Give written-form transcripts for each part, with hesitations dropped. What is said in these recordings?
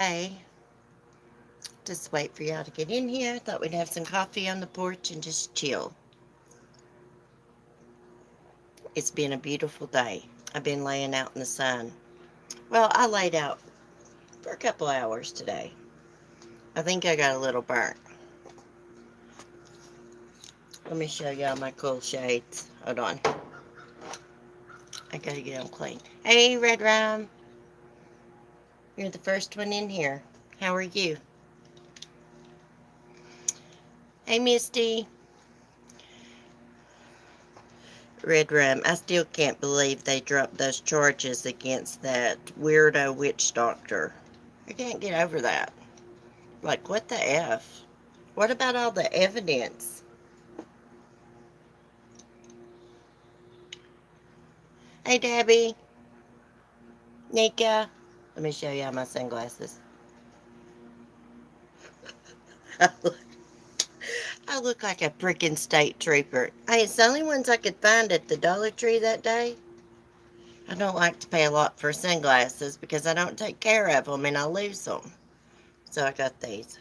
Hey, just wait for y'all to get in here. Thought we'd have some coffee on the porch and just chill. It's been a beautiful day. I've been laying out in the sun. Well, I laid out for a couple hours today. I think I got a little burnt. Let me show y'all my cool shades. Hold on. I gotta get them clean. Hey, Red Rum. You're the first one in here. How are you? Hey, Misty. Red Rum, I still can't believe they dropped those charges against that weirdo witch doctor. I can't get over that. Like, what the F? What about all the evidence? Hey, Debbie. Nika. Let me show y'all my sunglasses. I look like a freaking state trooper. Hey, it's the only ones I could find at the Dollar Tree that day. I don't like to pay a lot for sunglasses because I don't take care of them and I lose them. So I got these.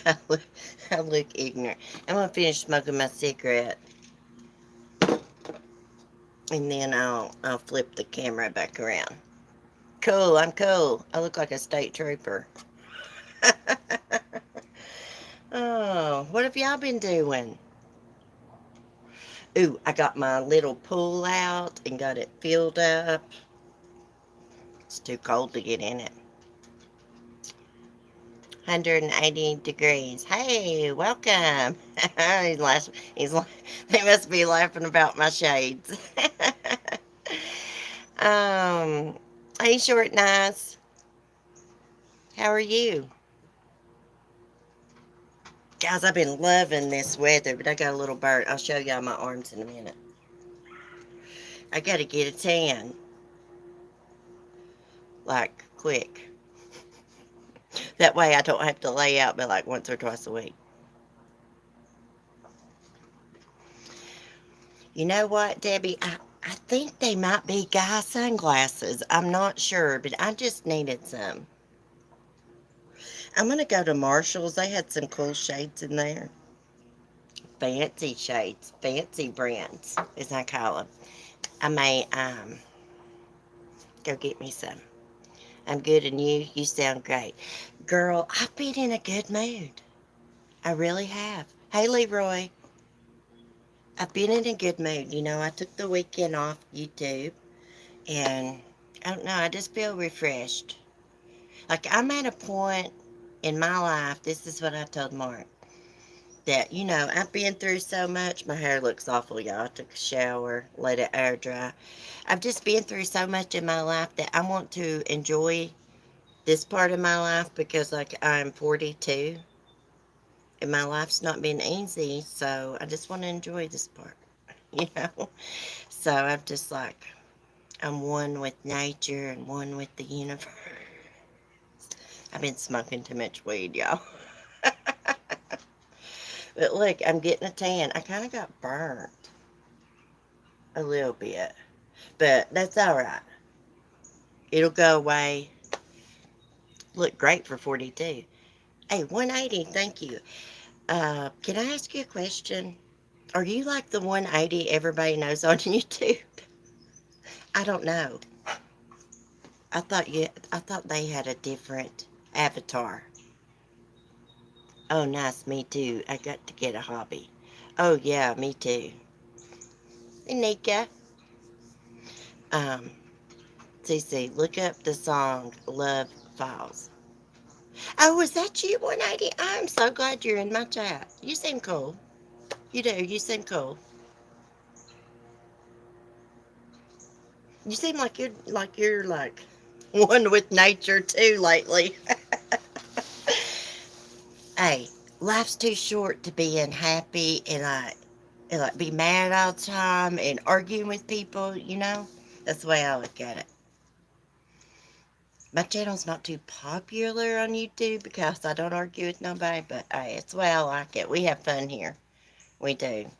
I look, I look ignorant. I'm going to finish smoking my cigarette and then I'll flip the camera back around. Cool, I'm cool. I look like a state trooper. Oh, what have y'all been doing? Ooh, I got my little pool out and got it filled up. It's too cold to get in it. 180 degrees. Hey, welcome. he's laughing. They must be laughing about my shades. um, hey, short nice. How are you? Guys, I've been loving this weather, but I got a little burnt. I'll show y'all my arms in a minute. I gotta get a tan. Like, quick. That way I don't have to lay out but like once or twice a week. You know what, Debbie? I think they might be guy sunglasses. I'm not sure, but I just needed some. I'm going to go to Marshall's. They had some cool shades in there. Fancy shades. Fancy brands, as I call them. I may go get me some. I'm good and you sound great. Girl, I've been in a good mood. I really have. Hey, Leroy. I've been in a good mood. You know, I took the weekend off YouTube and I don't know, I just feel refreshed. Like I'm at a point in my life, this is what I told Mark, that, you know, I've been through so much. My hair looks awful, y'all. I took a shower, let it air dry. I've just been through so much in my life that I want to enjoy this part of my life because, like, I'm 42 and my life's not been easy. So I just want to enjoy this part, you know? So I'm just like, I'm one with nature and one with the universe. I've been smoking too much weed, y'all. But look, I'm getting a tan. I kind of got burnt a little bit, but that's all right. It'll go away. Look great for 42. Hey, 180, thank you. Can I ask you a question? Are you like the 180 everybody knows on YouTube? I don't know. I thought they had a different avatar. Oh, nice. Me too. I got to get a hobby. Oh, yeah, me too. Hey, Nika. Um, CC, look up the song Love Files. Oh, was that you, 180? I'm so glad you're in my chat. You seem cool. You do. You seem cool. You seem like one with nature too lately. Hey, life's too short to be unhappy and be mad all the time and arguing with people, you know? That's the way I look at it. My channel's not too popular on YouTube because I don't argue with nobody, but hey, it's the way I like it. We have fun here. We do.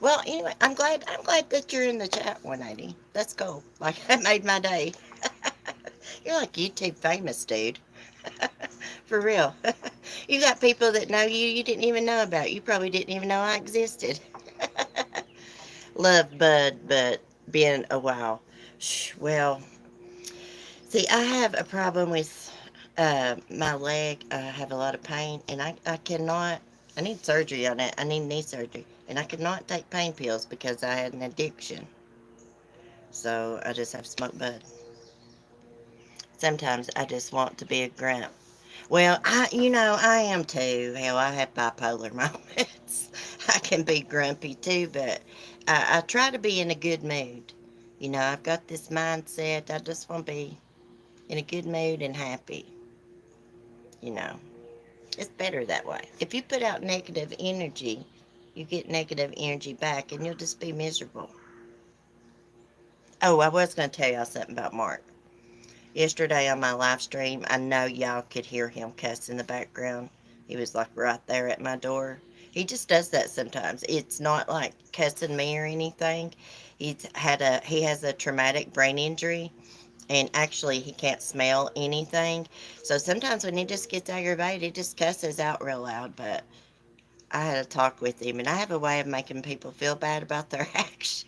Well, anyway, I'm glad that you're in the chat 180. That's cool. Like that made my day. You're like YouTube famous, dude. For real. You got people that know you didn't even know about. You probably didn't even know I existed. Love Bud, but been a while. Well, see, I have a problem with my leg. I have a lot of pain, and I cannot. I need surgery on it. I need knee surgery, and I cannot take pain pills because I had an addiction. So I just have to smoke bud. Sometimes I just want to be a grump. Well, I am too. Hell, I have bipolar moments. I can be grumpy too, but I try to be in a good mood. I've got this mindset. I just want to be in a good mood and happy. You know, it's better that way. If you put out negative energy, you get negative energy back and you'll just be miserable. Oh, I was going to tell y'all something about Mark. Yesterday on my live stream, I know y'all could hear him cuss in the background. He was like right there at my door. He just does that sometimes. It's not like cussing me or anything. He has a traumatic brain injury, and actually he can't smell anything. So sometimes when he just gets aggravated, he just cusses out real loud. But I had a talk with him, and I have a way of making people feel bad about their actions.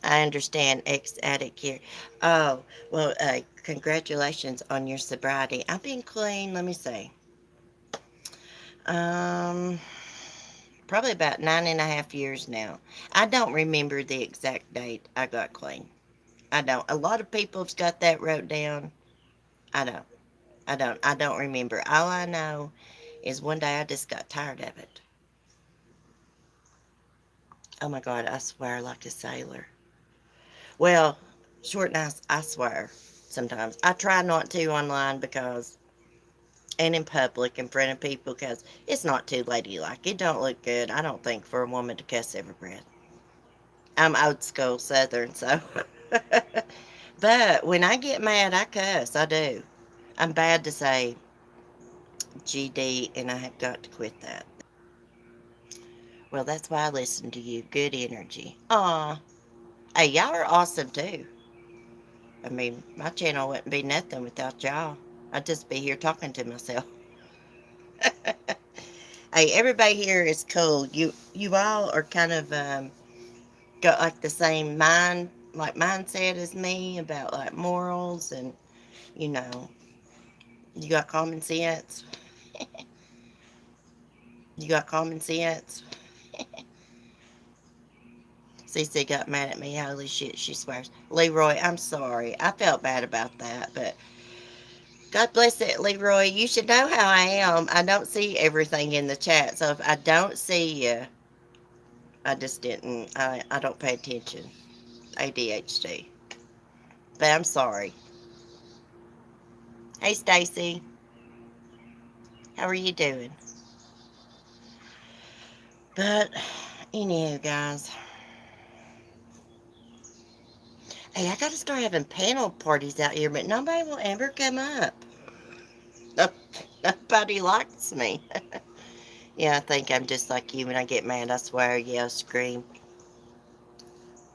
I understand, ex-addict here. Oh, well, congratulations on your sobriety. I've been clean, let me see. Um, Probably about 9.5 years now. I don't remember the exact date I got clean. I don't. A lot of people have got that wrote down. I don't. I don't remember. All I know is one day I just got tired of it. Oh my God, I swear like a sailor. Well, short and I swear sometimes. I try not to online because and in public in front of people because it's not too ladylike. It don't look good, I don't think, for a woman to cuss every breath. I'm old school Southern, so. But when I get mad, I cuss. I do. I'm bad to say GD, and I have got to quit that. Well, that's why I listen to you. Good energy. Aw. Hey, y'all are awesome too. I mean, my channel wouldn't be nothing without y'all. I'd just be here talking to myself. Hey, everybody here is cool. You all are kind of got like the same mindset as me about like morals and you know you got common sense. You got common sense. Cece got mad at me. Holy shit, she swears. Leroy, I'm sorry. I felt bad about that, but God bless it, Leroy. You should know how I am. I don't see everything in the chat, so if I don't see you, I just didn't. I don't pay attention. ADHD. But I'm sorry. Hey, Stacy. How are you doing? But, anywho, guys. Hey, I gotta start having panel parties out here, but nobody will ever come up. No, nobody likes me. Yeah, I think I'm just like you. When I get mad, I swear, yell, scream.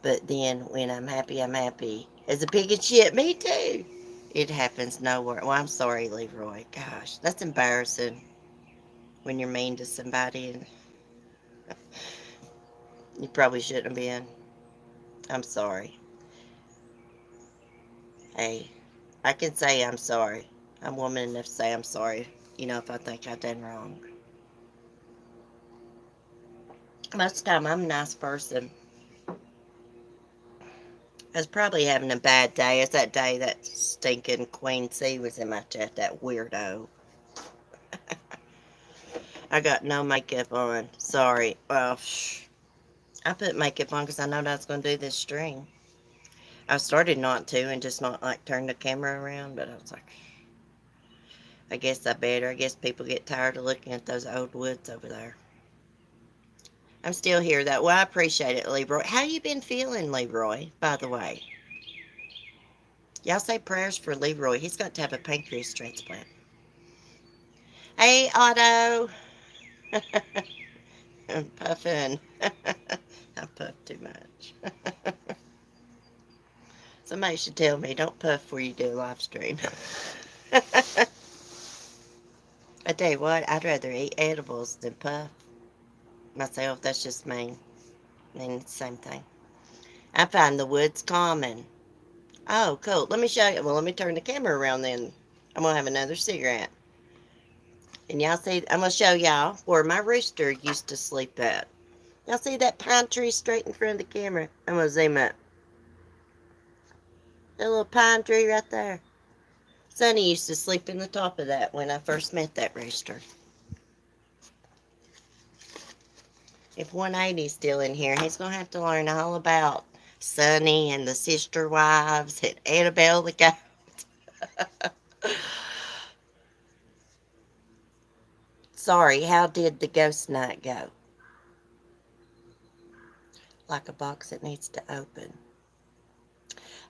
But then when I'm happy, I'm happy. As a pig in shit, me too. It happens nowhere. Well, I'm sorry, Leroy. Gosh, that's embarrassing when you're mean to somebody and you probably shouldn't have been. I'm sorry. Hey, I can say I'm sorry. I'm woman enough to say I'm sorry, if I think I've done wrong. Most of the time, I'm a nice person. I was probably having a bad day. It's that day that stinking Queen C was in my chat, that weirdo. I got no makeup on. Sorry. Well, I put makeup on because I know I was going to do this stream. I started not to and just not like turn the camera around, but I was like, I guess I better. I guess people get tired of looking at those old woods over there. I'm still here though. Well, I appreciate it, Leroy. How you been feeling, Leroy, by the way? Y'all say prayers for Leroy. He's got to have a pancreas transplant. Hey, Otto. I'm puffing. I puff too much. Somebody should tell me don't puff before you do a live stream. I tell you what, I'd rather eat edibles than puff myself. That's just me. I mean, it's the same thing. I find the woods calming. Oh, cool. Let me show you. Well, let me turn the camera around then. I'm going to have another cigarette. And y'all see, I'm going to show y'all where my rooster used to sleep at. Y'all see that pine tree straight in front of the camera? I'm going to zoom up. That little pine tree right there. Sonny used to sleep in the top of that when I first met that rooster. If 180's still in here, he's going to have to learn all about Sonny and the sister wives and Annabelle the goat. Sorry, how did the ghost night go? Like a box that needs to open.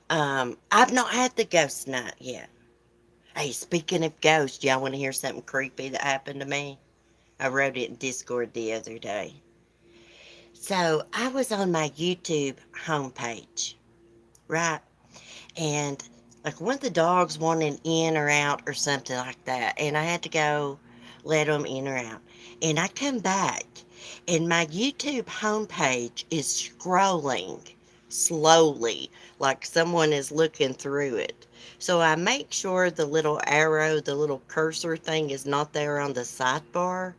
I've not had the ghost night yet. Hey, speaking of ghosts, y'all want to hear something creepy that happened to me? I wrote it in Discord the other day. So I was on my YouTube homepage, right? And like one of the dogs wanted in or out or something like that. And I had to go let them in or out. And I come back and my YouTube homepage is scrolling slowly, like someone is looking through it. So I make sure the little arrow, the little cursor thing is not there on the sidebar,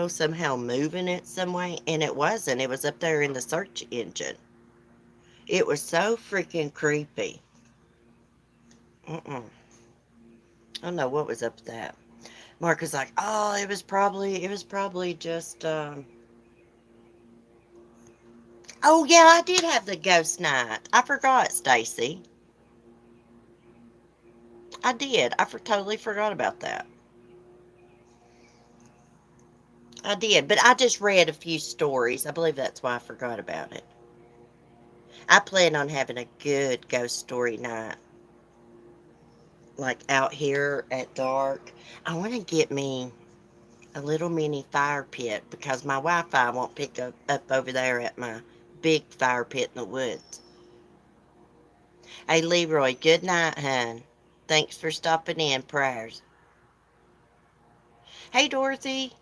somehow moving it some way. And it wasn't. It was up there in the search engine. It was so freaking creepy. Mm-mm. I don't know what was up with that. Mark was like, "Oh, it was probably just." Oh yeah, I did have the ghost night. I forgot, Stacy. I did. Totally forgot about that. I did, but I just read a few stories. I believe that's why I forgot about it. I plan on having a good ghost story night, like out here at dark. I want to get me a little mini fire pit because my Wi-Fi won't pick up over there at my big fire pit in the woods. Hey, Leroy, good night, hon. Thanks for stopping in. Prayers. Hey, Dorothy.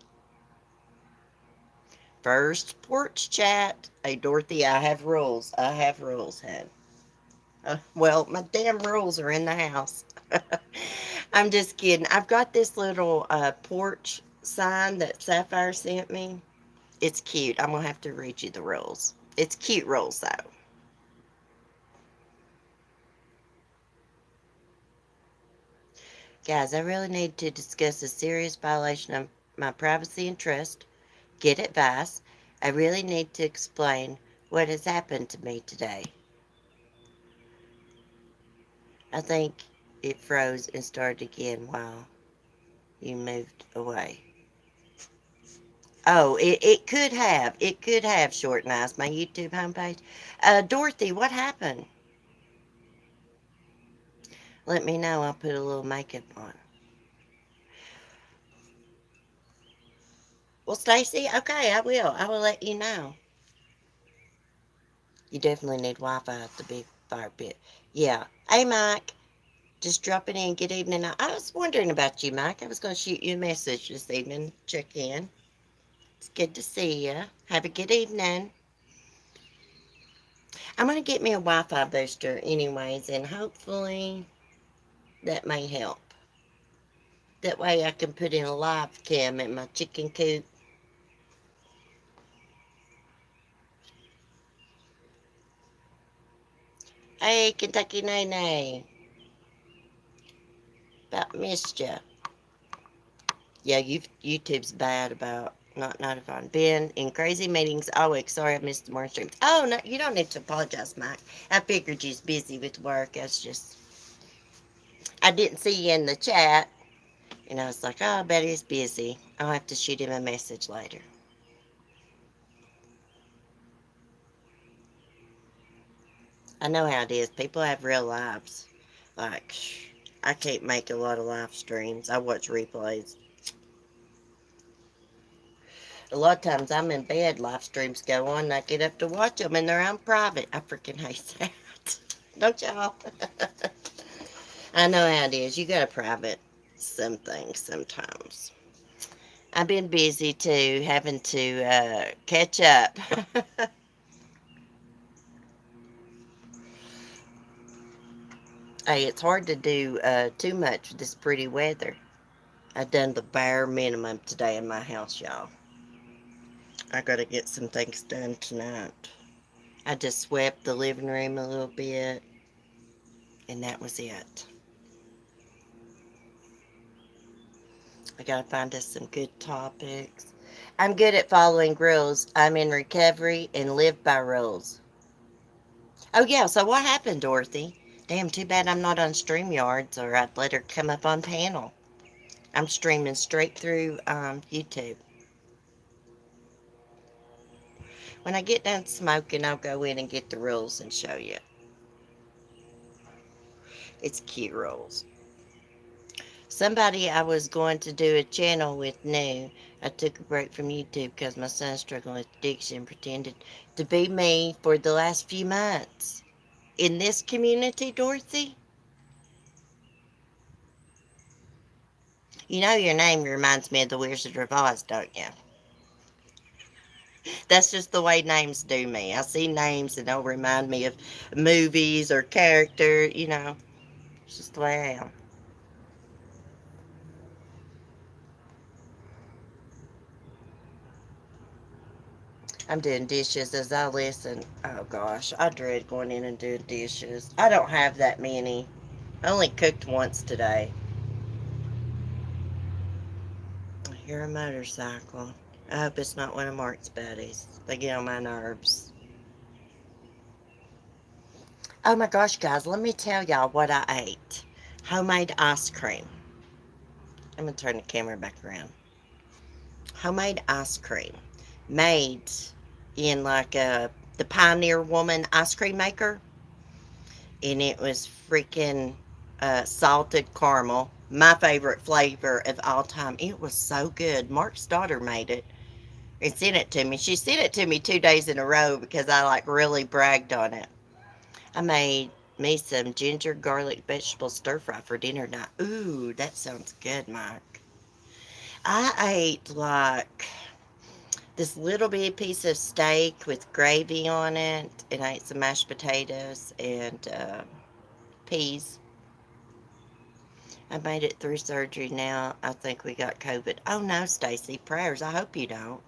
First porch chat. Hey, Dorothy, I have rules. I have rules, hon. Well, my damn rules are in the house. I'm just kidding. I've got this little porch sign that Sapphire sent me. It's cute. I'm going to have to read you the rules. It's cute rules, though. Guys, I really need to discuss a serious violation of my privacy and trust. Get advice. I really need to explain what has happened to me today. I think it froze and started again while you moved away. Oh, it could have. It could have, Short Nice, my YouTube homepage. Dorothy, what happened? Let me know. I'll put a little makeup on. Well, Stacy, okay, I will. I will let you know. You definitely need Wi-Fi at the big fire pit. Yeah. Hey, Mike. Just dropping in. Good evening. I was wondering about you, Mike. I was going to shoot you a message this evening. Check in. It's good to see you. Have a good evening. I'm going to get me a Wi-Fi booster anyways, and hopefully that may help. That way I can put in a live cam at my chicken coop. Hey, Kentucky Nene. About missed ya. Yeah, YouTube's bad about not notifying. Been in crazy meetings all week. Sorry I missed the morning stream. Oh, no, you don't need to apologize, Mike. I figured you's busy with work. I didn't see you in the chat. And I was like, oh, I bet he's busy. I'll have to shoot him a message later. I know how it is. People have real lives. Like, I can't make a lot of live streams. I watch replays. A lot of times I'm in bed, live streams go on, and I get up to watch them, and they're on private. I freaking hate that. Don't y'all? I know how it is. You got to private some things sometimes. I've been busy too, having to catch up. Hey, it's hard to do too much with this pretty weather. I done the bare minimum today in my house, y'all. I gotta get some things done tonight. I just swept the living room a little bit, and that was it. I gotta find us some good topics. I'm good at following rules. I'm in recovery and live by rules. Oh, yeah, so what happened, Dorothy? Damn, too bad I'm not on StreamYards, or I'd let her come up on panel. I'm streaming straight through YouTube. When I get done smoking, I'll go in and get the rules and show you. It's cute rules. Somebody I was going to do a channel with knew I took a break from YouTube because my son's struggling with addiction, pretended to be me for the last few months. In this community, Dorothy, you know your name reminds me of the Wizard of Oz, don't you? That's just the way names do me. I see names and they'll remind me of movies or character, you know. It's just the way I am. I'm doing dishes as I listen. Oh gosh, I dread going in and doing dishes. I don't have that many. I only cooked once today. I hear a motorcycle. I hope it's not one of Mark's buddies. They get on my nerves. Oh my gosh, guys, let me tell y'all what I ate. Homemade ice cream. I'm gonna turn the camera back around. Homemade ice cream. Made in like the Pioneer Woman ice cream maker. And it was freaking salted caramel. My favorite flavor of all time. It was so good. Mark's daughter made it and sent it to me. She sent it to me 2 days in a row because I like really bragged on it. I made me some ginger garlic vegetable stir fry for dinner tonight. Ooh, that sounds good, Mike. I ate like this little bitty piece of steak with gravy on it, and I ate some mashed potatoes and peas. I made it through surgery now. I think we got COVID. Oh no, Stacy, prayers. I hope you don't.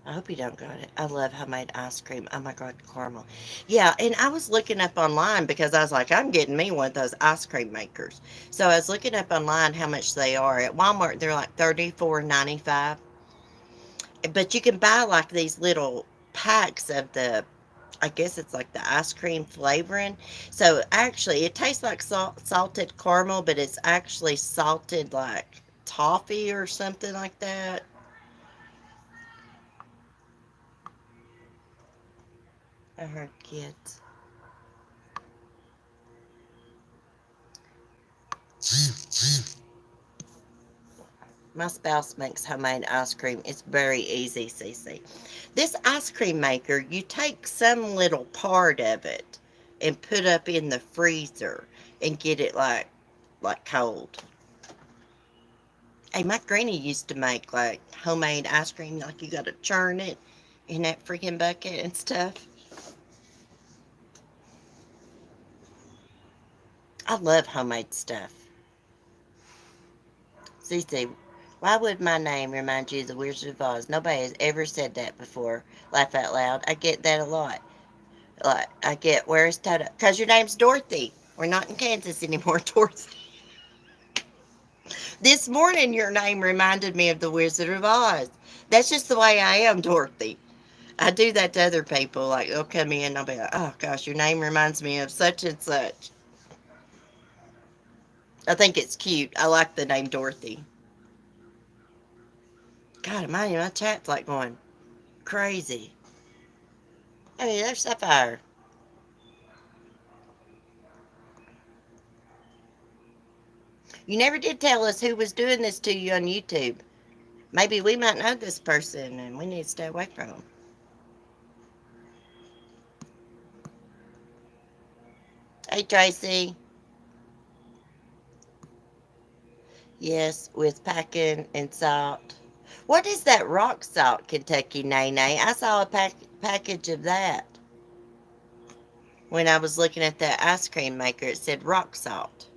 I hope you don't got it. I love homemade ice cream. Oh my God, caramel. Yeah, and I was looking up online because I was like, I'm getting me one of those ice cream makers. So I was looking up online how much they are. At Walmart, they're like $34.95. But you can buy like these little packs of the, I guess it's like the ice cream flavoring. So actually, it tastes like salted caramel, but it's actually salted like toffee or something like that. I heard kids. My spouse makes homemade ice cream. It's very easy, Cece. This ice cream maker, you take some little part of it and put up in the freezer and get it like cold. Hey, my granny used to make like homemade ice cream, like you got to churn it in that freaking bucket and stuff. I love homemade stuff. Cece, why would my name remind you of the Wizard of Oz? Nobody has ever said that before. Laugh out loud. I get that a lot. Like, I get, where's Toto? Because your name's Dorothy. We're not in Kansas anymore, Dorothy. This morning, your name reminded me of the Wizard of Oz. That's just the way I am, Dorothy. I do that to other people. Like, they'll come in and I'll be like, oh gosh, your name reminds me of such and such. I think it's cute. I like the name Dorothy. God, my chat's like going crazy. I mean, there's Sapphire. You never did tell us who was doing this to you on YouTube. Maybe we might know this person and we need to stay away from them. Hey, Tracy. Yes, with packing and salt. What is that rock salt, Kentucky Nene? I saw a package of that when I was looking at that ice cream maker. It said rock salt.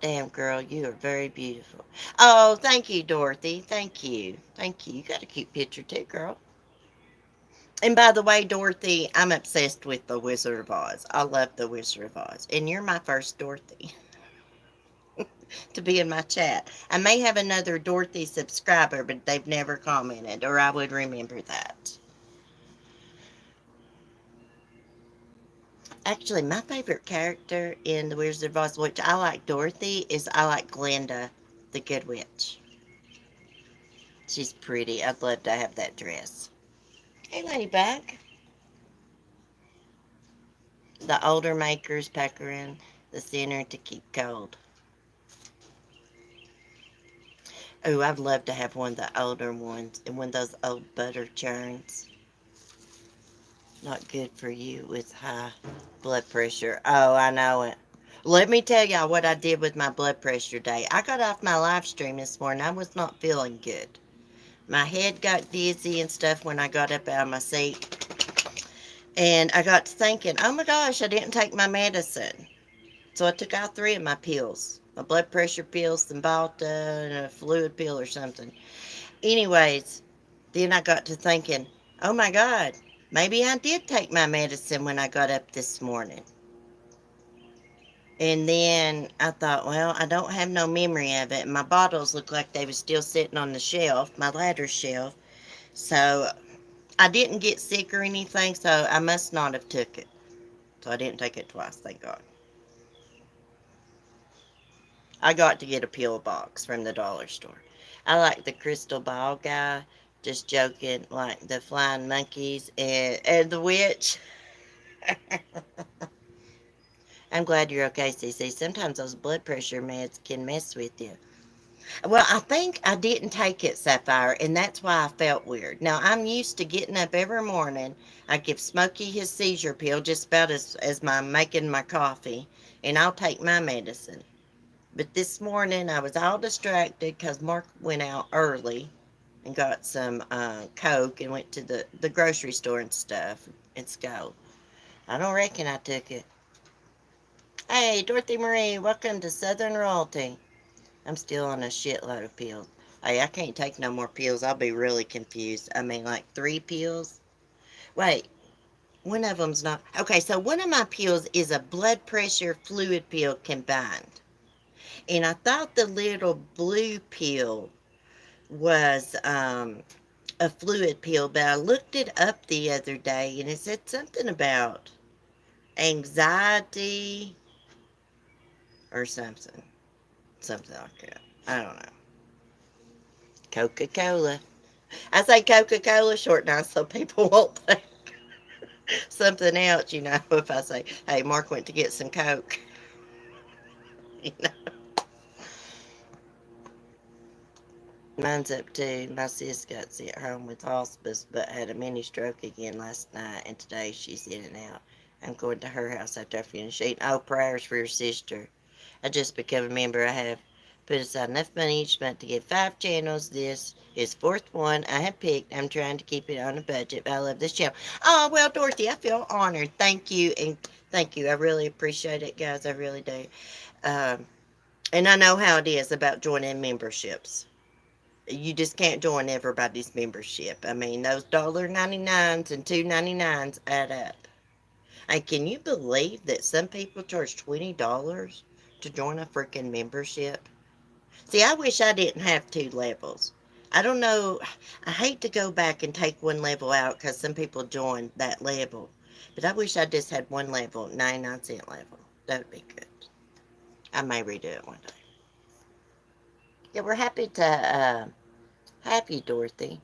Damn, girl, you are very beautiful. Oh, thank you, Dorothy. Thank you. Thank you. You got a cute picture too, girl. And by the way, Dorothy, I'm obsessed with the Wizard of Oz. I love the Wizard of Oz. And you're my first Dorothy to be in my chat. I may have another Dorothy subscriber, but they've never commented, or I would remember that. Actually, my favorite character in the Wizard of Oz, which I like Dorothy, is I like Glinda, the Good Witch. She's pretty. I'd love to have that dress. Hey, Ladybug. The older makers pack her in the center to keep cold. Oh, I'd love to have one of the older ones and one of those old butter churns. Not good for you with high blood pressure. Oh, I know it. Let me tell y'all what I did with my blood pressure day. I got off my live stream this morning. I was not feeling good. My head got dizzy and stuff when I got up out of my seat. And I got to thinking, oh my gosh, I didn't take my medicine. So I took out 3 of my pills. My blood pressure pill, Cymbalta, and a fluid pill or something. Anyways, then I got to thinking, oh my God, maybe I did take my medicine when I got up this morning. And then I thought, well, I don't have no memory of it. My bottles look like they were still sitting on the shelf, my ladder shelf. So I didn't get sick or anything, so I must not have took it. So I didn't take it twice, thank God. I got to get a pill box from the dollar store. I like the crystal ball guy, just joking, like the flying monkeys and the witch. I'm glad you're okay, Cece. Sometimes those blood pressure meds can mess with you. Well, I think I didn't take it, Sapphire, and that's why I felt weird. Now, I'm used to getting up every morning. I give Smokey his seizure pill just about as my making my coffee, and I'll take my medicine. But this morning I was all distracted because Mark went out early and got some Coke and went to the grocery store and stuff and go. I don't reckon I took it. Hey, Dorothy Marie, welcome to Southern Royalty. I'm still on a shitload of pills. Hey, I can't take no more pills. I'll be really confused. I mean, like 3 pills? Wait, one of them's not. Okay, so one of my pills is a blood pressure fluid pill combined. And I thought the little blue pill was a fluid pill, but I looked it up the other day and it said something about anxiety or something. Something like that. I don't know. Coca Cola. I say Coca Cola short now so people won't think something else, if I say, hey, Mark went to get some Coke. You know. Mine's up too. My sis got sent home with hospice but had a mini stroke again last night, and today she's in and out. I'm going to her house after I finish eating. Oh, prayers for your sister. I just become a member. I have put aside enough money each month to get 5 channels. This is 4th one I have picked. I'm trying to keep it on a budget, but I love this channel. Oh, well, Dorothy, I feel honored. Thank you, and thank you. I really appreciate it, guys. I really do. Um, and I know how it is about joining memberships. You just can't join everybody's membership. I mean, those $1.99s and $2.99s add up. And can you believe that some people charge $20 to join a freaking membership? See, I wish I didn't have 2 levels. I don't know. I hate to go back and take one level out because some people join that level. But I wish I just had one level, 99-cent level. That would be good. I may redo it one day. Yeah, we're happy to have you, Dorothy.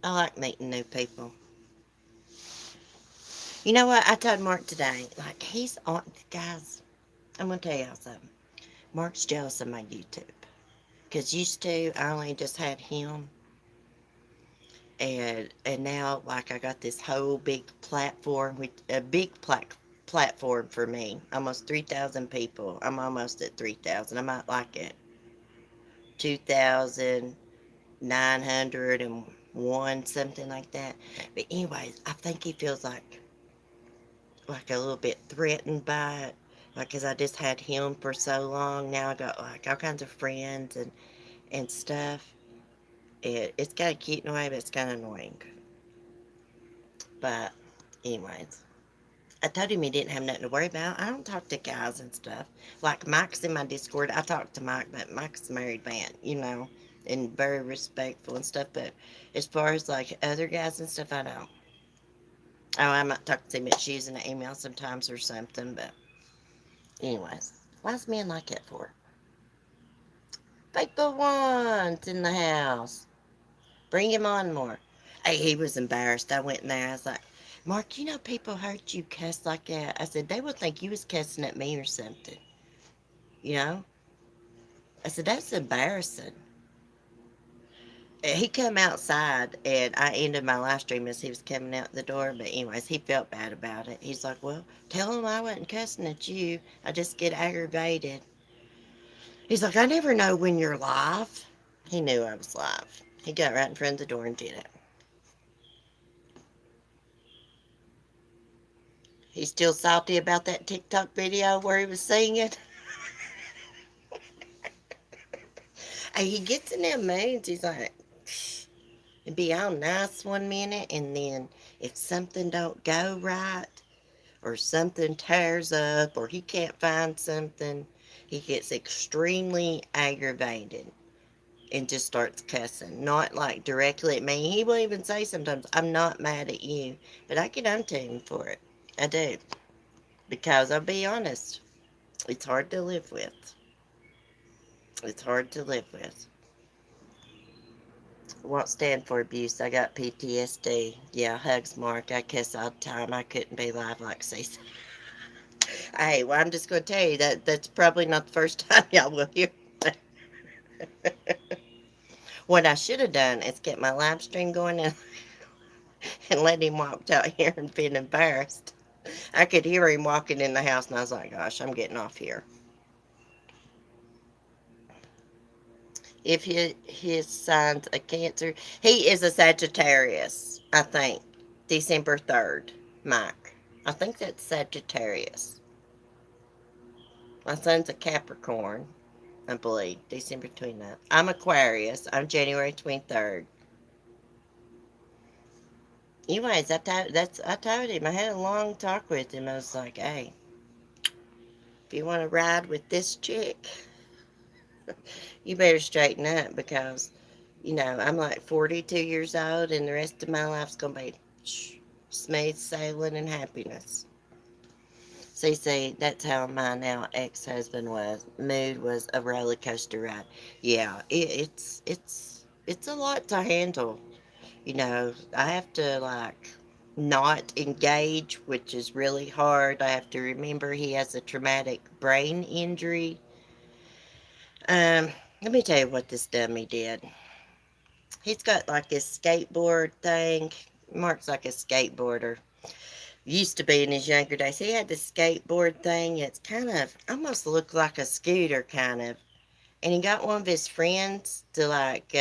I like meeting new people. You know what? I told Mark today, like, he's on, guys, I'm going to tell y'all something. Mark's jealous of my YouTube. Because used to, I only just had him. And now, like, I got this whole big platform, with a big platform for me. Almost 3,000 people. I'm almost at 3,000. I'm at like at 2,901, something like that. But anyways, I think he feels like a little bit threatened by it. Like, 'cause I just had him for so long. Now I got like all kinds of friends and stuff. It's kind of cute in a way, but it's kind of annoying. But anyways, I told him he didn't have nothing to worry about. I don't talk to guys and stuff. Like Mike's in my Discord. I talk to Mike, but Mike's a married man, and very respectful and stuff. But as far as like other guys and stuff, I don't. Oh, I might talk to him at using an email sometimes or something. But anyways, why's men like that for? Faithful ones in the house. Bring him on more. Hey, he was embarrassed. I went in there. I was like, Mark, people heard you cuss like that. I said, they would think you was cussing at me or something. You know? I said, that's embarrassing. He come outside, and I ended my live stream as he was coming out the door. But anyways, he felt bad about it. He's like, well, tell him I wasn't cussing at you. I just get aggravated. He's like, I never know when you're live. He knew I was live. He got right in front of the door and did it. He's still salty about that TikTok video where he was singing. And he gets in them moods. He's like, it'd be all nice one minute, and then if something don't go right, or something tears up, or he can't find something, he gets extremely aggravated and just starts cussing. Not like directly at me. He will even say sometimes, I'm not mad at you, but I get onto him for it. I do. Because I'll be honest, it's hard to live with. It's hard to live with. Won't stand for abuse. I got PTSD. Yeah, hugs, Mark. I cuss all the time. I couldn't be live like Cece. Hey, well, I'm just going to tell you that's probably not the first time y'all will hear. What I should have done is get my live stream going and let him walk out here and been embarrassed. I could hear him walking in the house, and I was like, gosh, I'm getting off here. If his sign's a Cancer, he is a Sagittarius, I think. December 3rd, Mike. I think that's Sagittarius. My son's a Capricorn, I believe. December 29th. I'm Aquarius. I'm January 23rd. Anyways, I told him. I had a long talk with him. I was like, hey, if you want to ride with this chick, you better straighten up because, I'm like 42 years old and the rest of my life's going to be smooth sailing and happiness. See, that's how my now ex-husband was. Mood was a roller coaster ride. Yeah, it's a lot to handle. I have to like not engage, which is really hard. I have to remember he has a traumatic brain injury. Let me tell you what this dummy did. He's got like this skateboard thing. Mark's like a skateboarder. Used to be in his younger days. He had this skateboard thing. It's kind of almost looked like a scooter, kind of. And he got one of his friends to like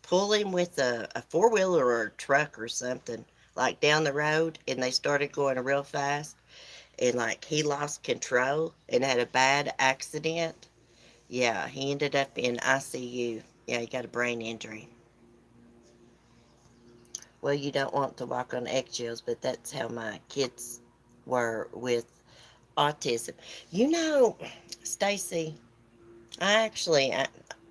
pull him with a four wheeler or a truck or something, like down the road. And they started going real fast. And like he lost control and had a bad accident. Yeah, he ended up in ICU. Yeah, he got a brain injury. Well, you don't want to walk on eggshells, but that's how my kids were with autism. You know, Stacy, I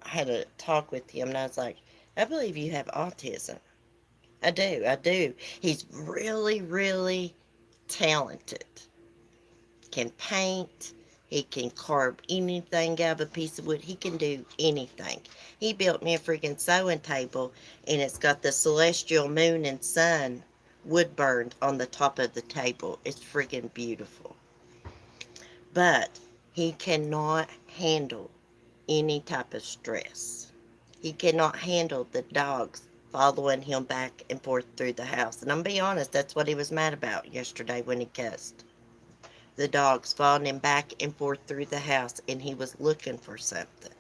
had a talk with him and I was like, I believe you have autism. I do. He's really, really talented. Can paint. He can carve anything out of a piece of wood. He can do anything. He built me a freaking sewing table, and it's got the celestial moon and sun wood burned on the top of the table. It's freaking beautiful. But He cannot handle any type of stress. He cannot handle the dogs following him back and forth through the house. And I'm gonna be honest, that's what he was mad about yesterday when he cussed. The dogs following him back and forth through the house, and he was looking for something.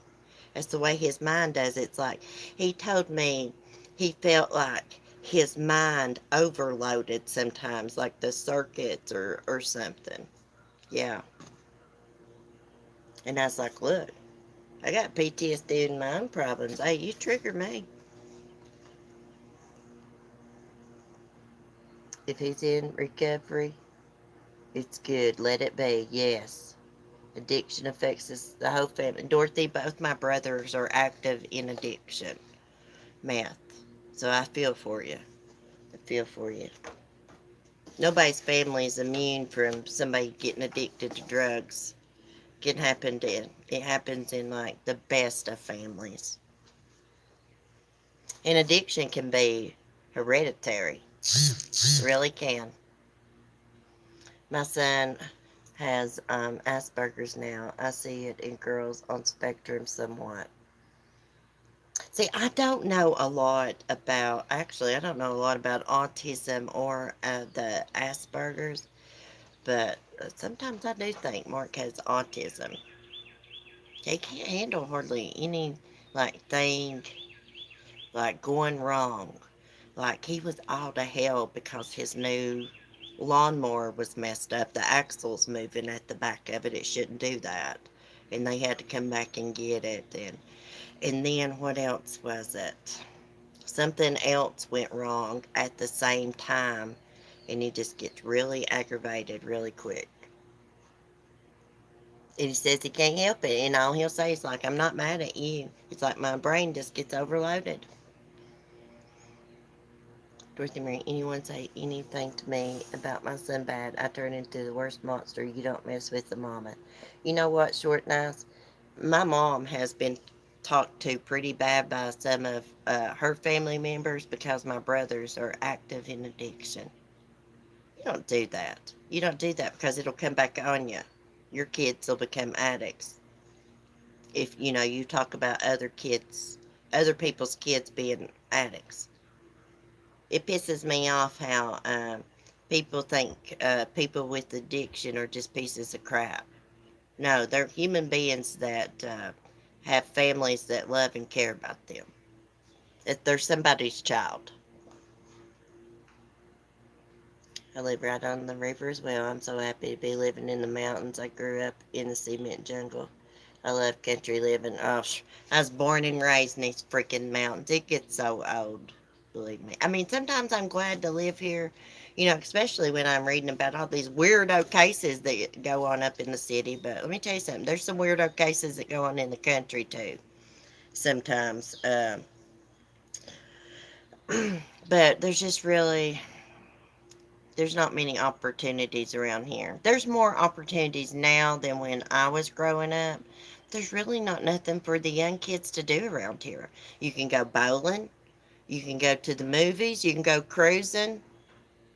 That's the way his mind does. It's like he told me he felt like his mind overloaded sometimes, like the circuits or something. Yeah. And I was like, look, I got PTSD and mind problems. Hey, you trigger me. If he's in recovery, it's good. Let it be. Yes. Addiction affects us, the whole family. Dorothy, both my brothers are active in addiction, meth. So I feel for you. I feel for you. Nobody's family is immune from somebody getting addicted to drugs. It happens in like the best of families. And addiction can be hereditary. It really can. My son has Asperger's now. I see it in girls on spectrum somewhat. See, I don't know a lot about autism or the Asperger's, but sometimes I do think Mark has autism. He can't handle hardly any, like, thing, like, going wrong. Like, he was all to hell because his new lawnmower was messed up. The axle's moving at the back of it. It shouldn't do that. And they had to come back and get it. And then what else was it? Something else went wrong at the same time. And he just gets really aggravated really quick. And he says he can't help it. And all he'll say is like, I'm not mad at you. It's like my brain just gets overloaded. Dorothy Marie, anyone say anything to me about my son bad, I turn into the worst monster. You don't mess with the mama. You know what, Short Nice? My mom has been talked to pretty bad by some of her family members because my brothers are active in addiction. You don't do that. You don't do that because it'll come back on you. Your kids will become addicts. If you talk about other people's kids being addicts. It pisses me off how people think people with addiction are just pieces of crap. No, they're human beings that have families that love and care about them. If they're somebody's child. I live right on the river as well. I'm so happy to be living in the mountains. I grew up in the cement jungle. I love country living. Oh, I was born and raised in these freaking mountains. It gets so old, believe me. I mean, sometimes I'm glad to live here, especially when I'm reading about all these weirdo cases that go on up in the city. But let me tell you something. There's some weirdo cases that go on in the country too. Sometimes, but there's not many opportunities around here. There's more opportunities now than when I was growing up. There's really not nothing for the young kids to do around here. You can go bowling, you can go to the movies, you can go cruising.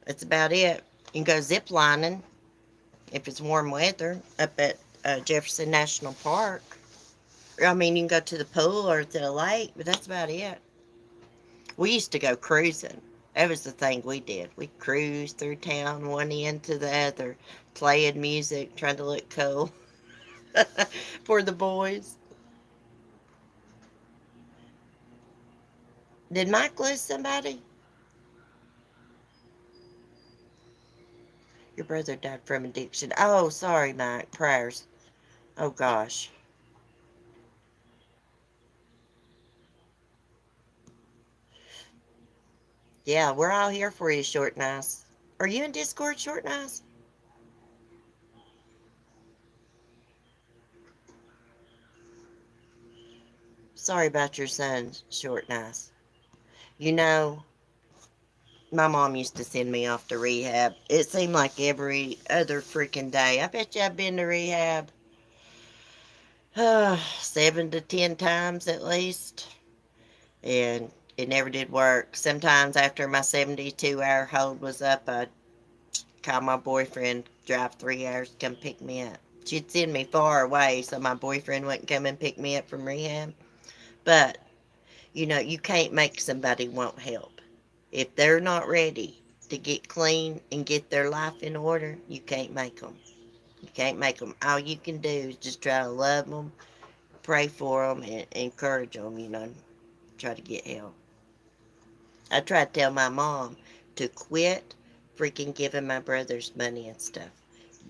That's about it. You can go zip lining if it's warm weather up at Jefferson National Park. I mean, you can go to the pool or to the lake, but that's about it. We used to go cruising. That was the thing we did. We cruised through town, one end to the other, playing music, trying to look cool for the boys. Did Mike lose somebody? Your brother died from addiction. Oh, sorry, Mike. Prayers. Oh, gosh. Yeah, we're all here for you, Short Nice. Are you in Discord, Short Nice? Sorry about your son, Short Nice. You know, my mom used to send me off to rehab. It seemed like every other freaking day. I bet you I've been to rehab 7 to 10 times at least. And it never did work. Sometimes after my 72-hour hold was up, I'd call my boyfriend, drive 3 hours to come pick me up. She'd send me far away so my boyfriend wouldn't come and pick me up from rehab. But, you can't make somebody want help. If they're not ready to get clean and get their life in order, you can't make them. You can't make them. All you can do is just try to love them, pray for them, and encourage them, try to get help. I tried to tell my mom to quit freaking giving my brothers money and stuff.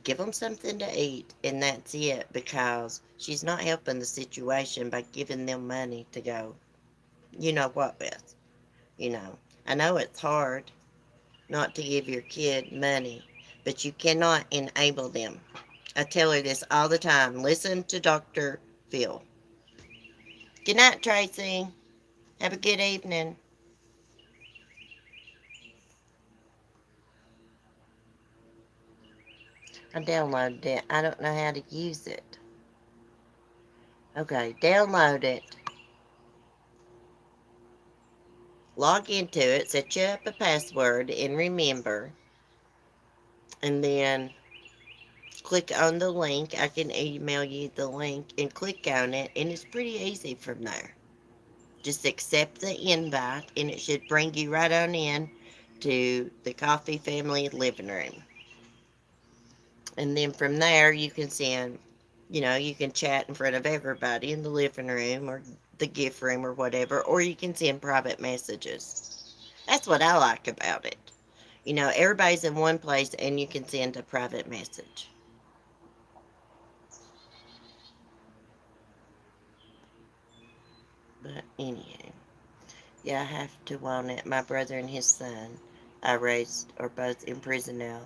Give them something to eat, and that's it, because she's not helping the situation by giving them money to go, you know what with. You know, I know it's hard not to give your kid money, but you cannot enable them. I tell her this all the time. Listen to Dr. Phil. Good night, Tracy. Have a good evening. I downloaded it. I don't know how to use it. Okay, download it. Log into it, set you up a password, and remember. And then click on the link. I can email you the link and click on it, and it's pretty easy from there. Just accept the invite, and it should bring you right on in to the Coffee Family living room. And then from there, you can send, you can chat in front of everybody in the living room or the gift room or whatever, or you can send private messages. That's what I like about it. Everybody's in one place and you can send a private message. But anyhow, yeah, I have to want it. My brother and his son I raised are both in prison now.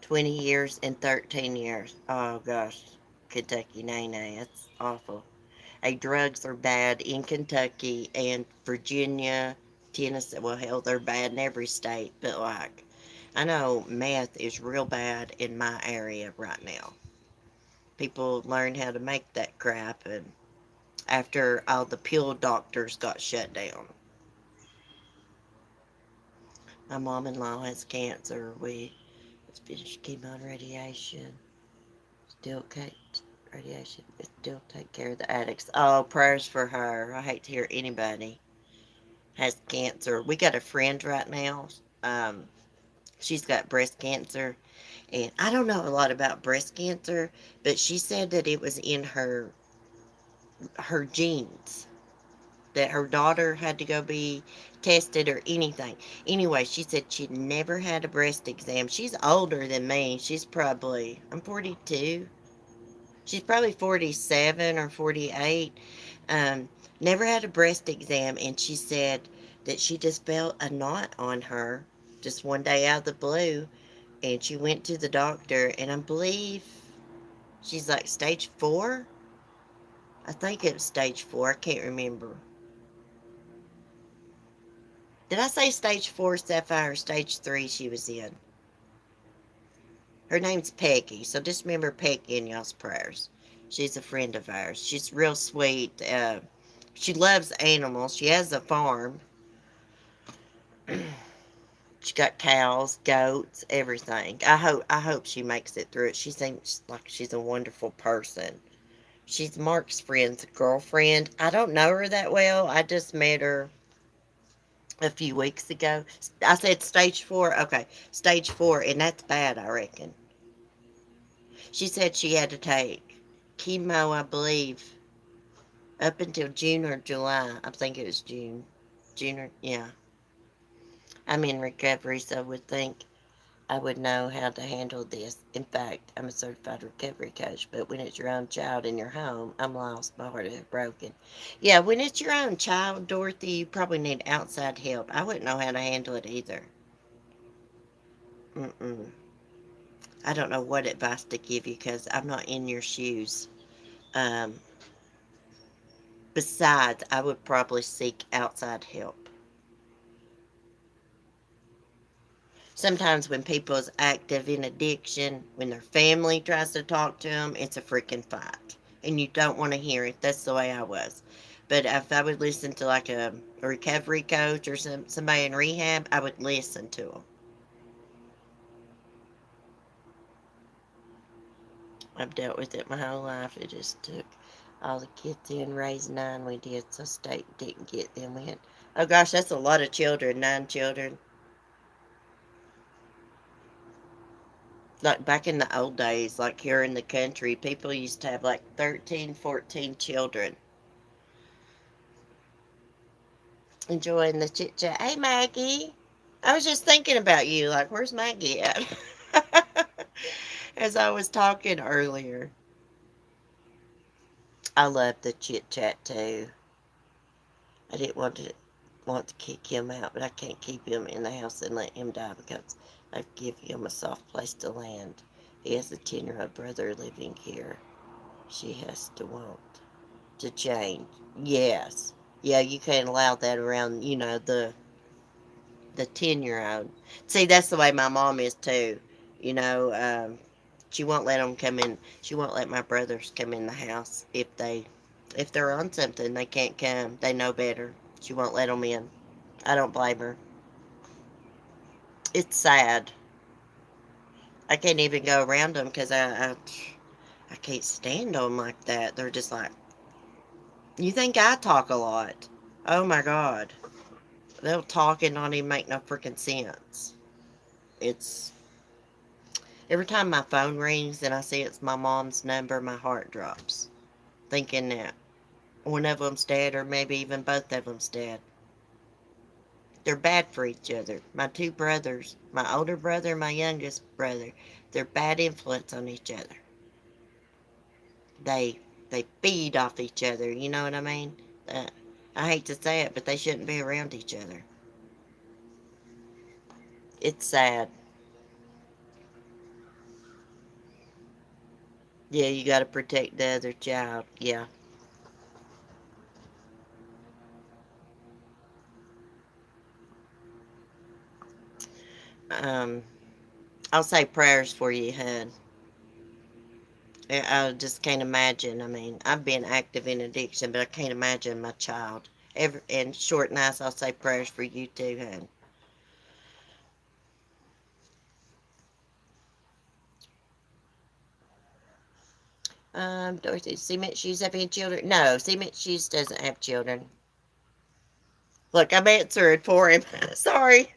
20 years and 13 years. Oh gosh, Kentucky Nene, it's awful. Hey, drugs are bad in Kentucky and Virginia, Tennessee. Well, hell, they're bad in every state, but like, I know meth is real bad in my area right now. People learn how to make that crap, and after all the pill doctors got shut down. My mom-in-law has cancer. We finished chemo and radiation. Still take radiation. Still take care of the addicts. Oh, prayers for her. I hate to hear anybody has cancer. We got a friend right now. She's got breast cancer, and I don't know a lot about breast cancer, but she said that it was in her genes. That her daughter had to go be tested or anything. Anyway, she said she'd never had a breast exam. She's older than me. I'm 42. She's probably 47 or 48. Um, Never had a breast exam, and she said that she just felt a knot on her just one day out of the blue, and she went to the doctor, and I believe she's like stage 4. I think it was stage 4. I can't remember. Did I say stage 4 Sapphire, stage 3 she was in? Her name's Peggy, so just remember Peggy in y'all's prayers. She's a friend of ours. She's real sweet. She loves animals. She has a farm. She got cows, goats, everything. I hope she makes it through it. She seems like she's a wonderful person. She's Mark's friend's girlfriend. I don't know her that well. I just met her a few weeks ago. I said stage 4. Okay, stage 4, and that's bad, I reckon. She said she had to take chemo, I believe, up until June or July. I think it was June. June or, yeah. I'm in recovery, so I would think I would know how to handle this. In fact, I'm a certified recovery coach, but when it's your own child in your home, I'm lost. My heart is broken. Yeah, when it's your own child, Dorothy, you probably need outside help. I wouldn't know how to handle it either. Mm-mm. I don't know what advice to give you because I'm not in your shoes. Um, Besides, I would probably seek outside help. Sometimes when people's active in addiction, when their family tries to talk to them, it's a freaking fight. And you don't want to hear it. That's the way I was. But if I would listen to like a recovery coach or somebody in rehab, I would listen to them. I've dealt with it my whole life. It just took all the kids in, raised nine we did, so state didn't get them in. Oh gosh, that's a lot of children, 9 children. Like back in the old days, like here in the country, people used to have like 13, 14 children. Enjoying the chit chat. Hey, Maggie. I was just thinking about you. Like, where's Maggie at? As I was talking earlier. I love the chit chat too. I didn't want to kick him out, but I can't keep him in the house and let him die because I give him a soft place to land. He has a 10-year-old brother living here. She has to want to change. Yes. Yeah, you can't allow that around, the 10-year-old. See, that's the way my mom is too. You know, she won't let them come in. She won't let my brothers come in the house if they're on something. They can't come. They know better. She won't let them in. I don't blame her. It's sad. I can't even go around them because I can't stand them like that. They're just like, you think I talk a lot? Oh my God. They'll talk and not even make no freaking sense. It's every time my phone rings and I see it's my mom's number, my heart drops. Thinking that one of them's dead or maybe even both of them's dead. They're bad for each other. My two brothers, my older brother and my youngest brother, they're bad influence on each other. They they feed off each other. You know what I mean? Uh, I hate to say it, but they shouldn't be around each other. It's sad. Yeah, you got to protect the other child. Yeah. Um, I'll say prayers for you, hun. I just can't imagine. I mean, I've been active in addiction, but I can't imagine my child. And short and nice, I'll say prayers for you too, hun. Dorothy, cement shoes have any children? No, cement shoes doesn't have children. Look, I'm answering for him. Sorry.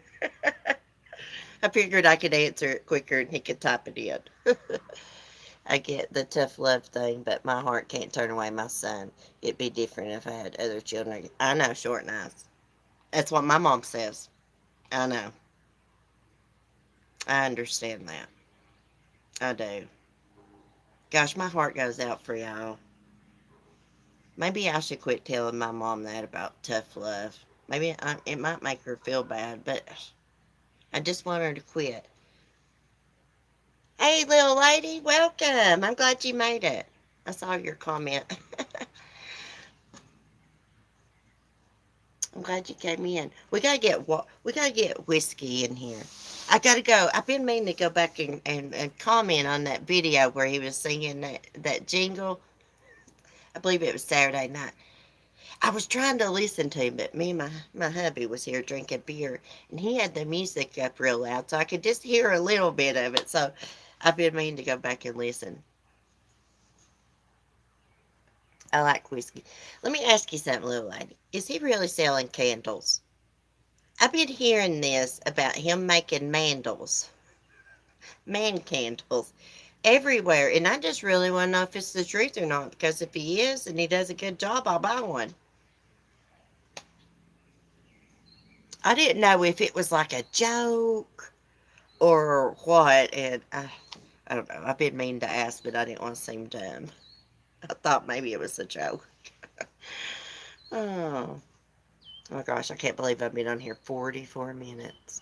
I figured I could answer it quicker and he could type it in. I get the tough love thing, but my heart can't turn away my son. It'd be different if I had other children. I know, short and nice. That's what my mom says. I know. I understand that. I do. Gosh, my heart goes out for y'all. Maybe I should quit telling my mom that about tough love. Maybe it might make her feel bad, but I just want her to quit. Hey, little lady, welcome. I'm glad you made it. I saw your comment. I'm glad you came in. We gotta get whiskey in here. I gotta go. I've been meaning to go back and comment on that video where he was singing that jingle. I believe it was Saturday night. I was trying to listen to him, but me and my hubby was here drinking beer, and he had the music up real loud, so I could just hear a little bit of it. So I've been meaning to go back and listen. I like whiskey. Let me ask you something, little lady. Is he really selling candles? I've been hearing this about him making mandals, man candles, everywhere, and I just really want to know if it's the truth or not, because if he is and he does a good job, I'll buy one. I didn't know if it was like a joke or what, and I don't know. I've been meaning to ask, but I didn't want to seem dumb. I thought maybe it was a joke. Oh, oh my gosh, I can't believe I've been on here 44 minutes.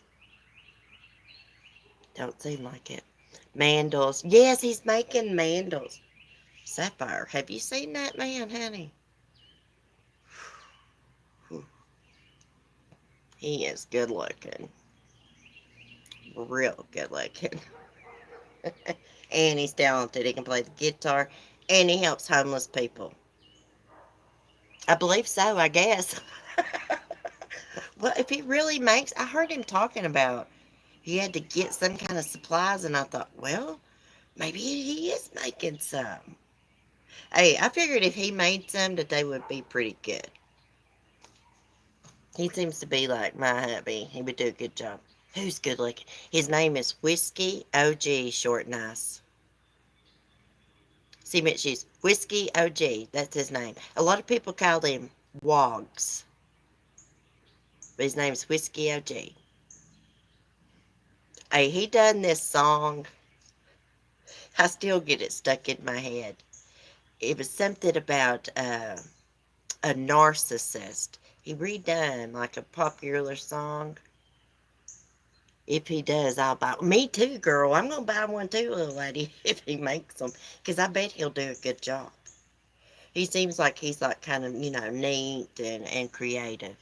Don't seem like it. Mandals. Yes, he's making mandals. Sapphire, have you seen that man, honey? He is good looking. Real good looking. And he's talented. He can play the guitar and he helps homeless people. I believe so, I guess. Well, if he really makes, I heard him talking about he had to get some kind of supplies, and I thought, well, Maybe he is making some. Hey, I figured if he made some that they would be pretty good. He seems to be like my hubby. He would do a good job. Who's good looking? His name is Whiskey OG Short Nice. See, Mitchie's Whiskey OG. That's his name. A lot of people call him Wogs, but his name's Whiskey OG. Hey, he done this song. I still get it stuck in my head. It was something about a narcissist. He redone like a popular song. If he does, I'll buy. Me too, girl. I'm gonna buy one too, little lady, if he makes them, because I bet he'll do a good job. He seems like he's like kind of neat and creative.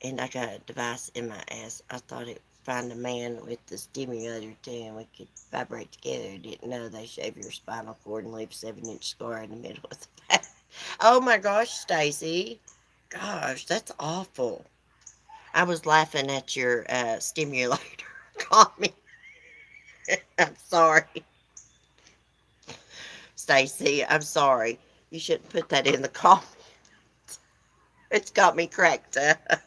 And I got a device in my ass. I thought it find a man with the stimulator too, and we could vibrate together. Didn't know they shave your spinal cord and leave a 7-inch scar in the middle of the back. Oh my gosh, Stacy. Gosh, that's awful. I was laughing at your stimulator. Call me. I'm sorry, Stacy. I'm sorry. You shouldn't put that in the comments. It's got me cracked up.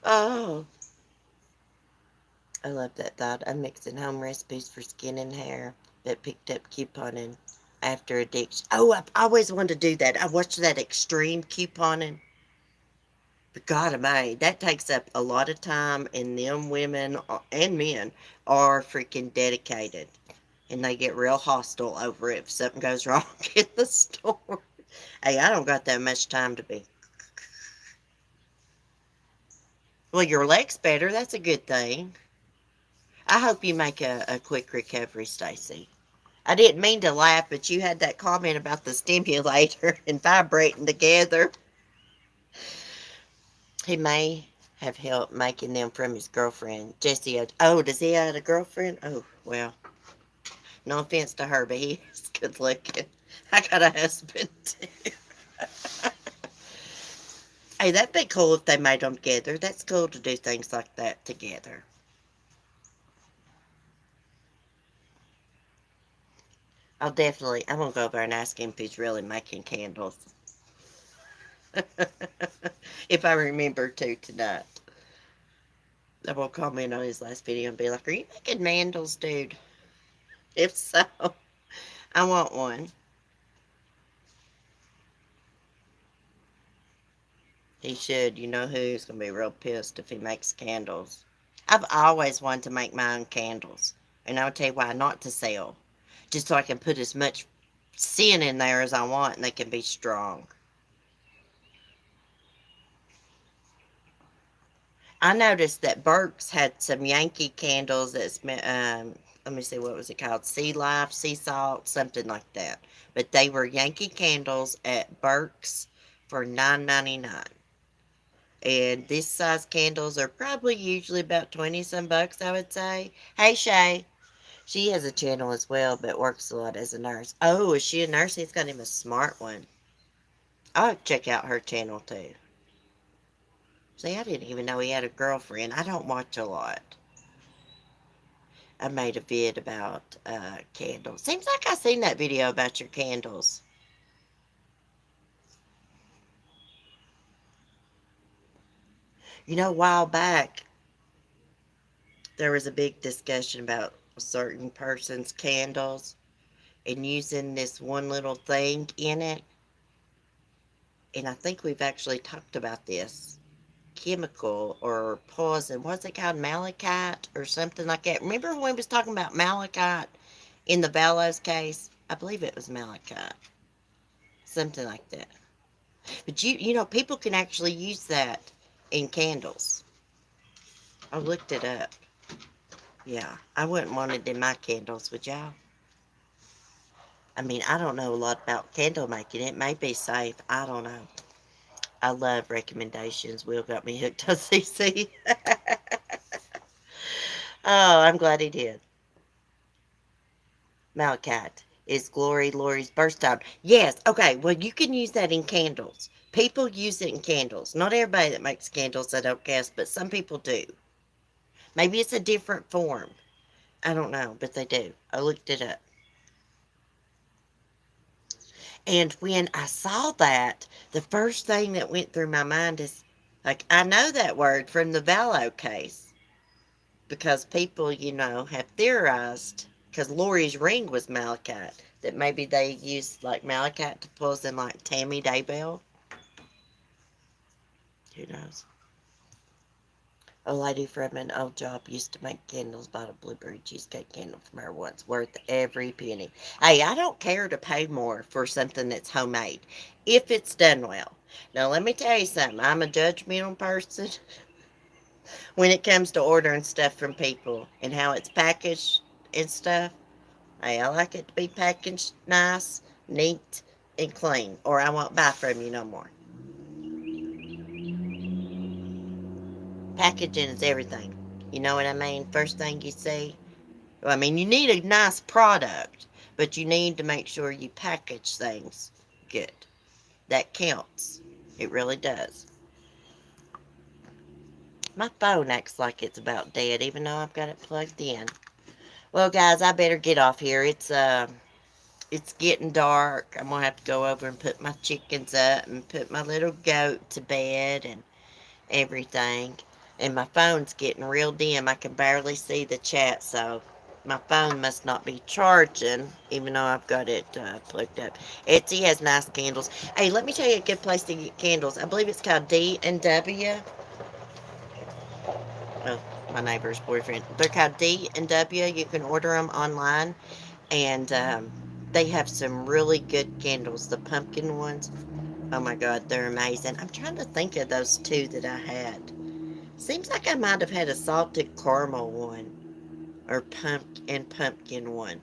Oh, I love that thought. I'm mixing home recipes for skin and hair, but picked up couponing after addiction. Oh, I've always wanted to do that. I watched that extreme couponing. But God almighty, that takes up a lot of time, and them women and men are freaking dedicated. And they get real hostile over it if something goes wrong in the store. Hey, I don't got that much time to be. Well, your leg's better. That's a good thing. I hope you make a quick recovery, Stacy. I didn't mean to laugh, but you had that comment about the stimulator and vibrating together. He may have helped making them from his girlfriend, Jessie. Oh, does he have a girlfriend? Oh, well, no offense to her, but he is good looking. I got a husband, too. Hey, that'd be cool if they made them together. That's cool to do things like that together. I'm going to go over and ask him if he's really making candles. If I remember to tonight. I will comment on his last video and be like, are you making mandals, dude? If so, I want one. He should. You know who's going to be real pissed if he makes candles. I've always wanted to make my own candles. And I'll tell you why, not to sell. Just so I can put as much sin in there as I want and they can be strong. I noticed that Burke's had some Yankee candles that's let me see, what was it called? Sea Life, Sea Salt, something like that. But they were Yankee candles at Burke's for $9.99. And this size candles are probably usually about 20 some bucks, I would say. Hey Shay. She has a channel as well, but works a lot as a nurse. Oh, is she a nurse? He's got him a smart one. I'll check out her channel too. See, I didn't even know he had a girlfriend. I don't watch a lot. I made a vid about candles. Seems like I seen that video about your candles. You know, a while back, there was a big discussion about a certain person's candles and using this one little thing in it. And I think we've actually talked about this chemical or poison. What's it called? Malachite or something like that. Remember when we was talking about malachite in the Bellows case? I believe it was malachite. Something like that. But people can actually use that in candles. I looked it up. Yeah, I wouldn't want it in my candles, would y'all? I mean, I don't know a lot about candle making. It may be safe. I don't know. I love recommendations. Will got me hooked on CC. Oh, I'm glad he did. Malachite is Glory Lori's birthstone. Yes, okay. Well, you can use that in candles. People use it in candles. Not everybody that makes candles, I don't guess, but some people do. Maybe it's a different form. I don't know, but they do. I looked it up. And when I saw that, the first thing that went through my mind is like, I know that word from the Vallow case because people, have theorized because Lori's ring was malachite that maybe they used like malachite to poison like Tammy Daybell. Who knows? A lady from an old job used to make candles, bought a blueberry cheesecake candle from her once, worth every penny. Hey, I don't care to pay more for something that's homemade if it's done well. Now, let me tell you something. I'm a judgmental person when it comes to ordering stuff from people and how it's packaged and stuff. Hey, I like it to be packaged nice, neat, and clean, or I won't buy from you no more. Packaging is everything. You know what I mean? First thing you see. I mean, you need a nice product, but you need to make sure you package things good. That counts. It really does. My phone acts like it's about dead, even though I've got it plugged in. Well, guys, I better get off here. It's getting dark. I'm gonna have to go over and put my chickens up and put my little goat to bed and everything. And my phone's getting real dim. I can barely see the chat, so my phone must not be charging, even though I've got it plugged up. Etsy has nice candles. Hey, let me tell you a good place to get candles. I believe it's called D&W. Oh, my neighbor's boyfriend. They're called D&W. You can order them online, and they have some really good candles. The pumpkin ones. Oh my God, they're amazing. I'm trying to think of those two that I had. Seems like I might have had a salted caramel one or pumpkin one.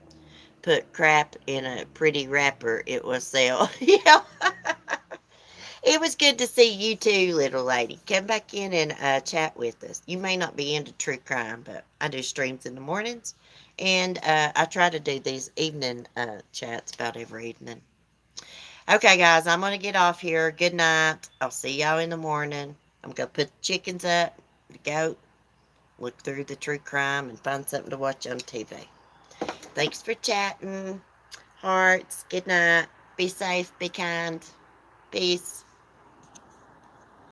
Put crap in a pretty wrapper. It will sell. Yeah, it was good to see you too, little lady. Come back in and chat with us. You may not be into true crime, but I do streams in the mornings, and I try to do these evening chats about every evening. Okay, guys, I'm gonna get off here. Good night. I'll see y'all in the morning. I'm gonna put the chickens up, the goat, look through the true crime and find something to watch on TV. Thanks for chatting. Hearts, good night. Be safe, be kind. Peace.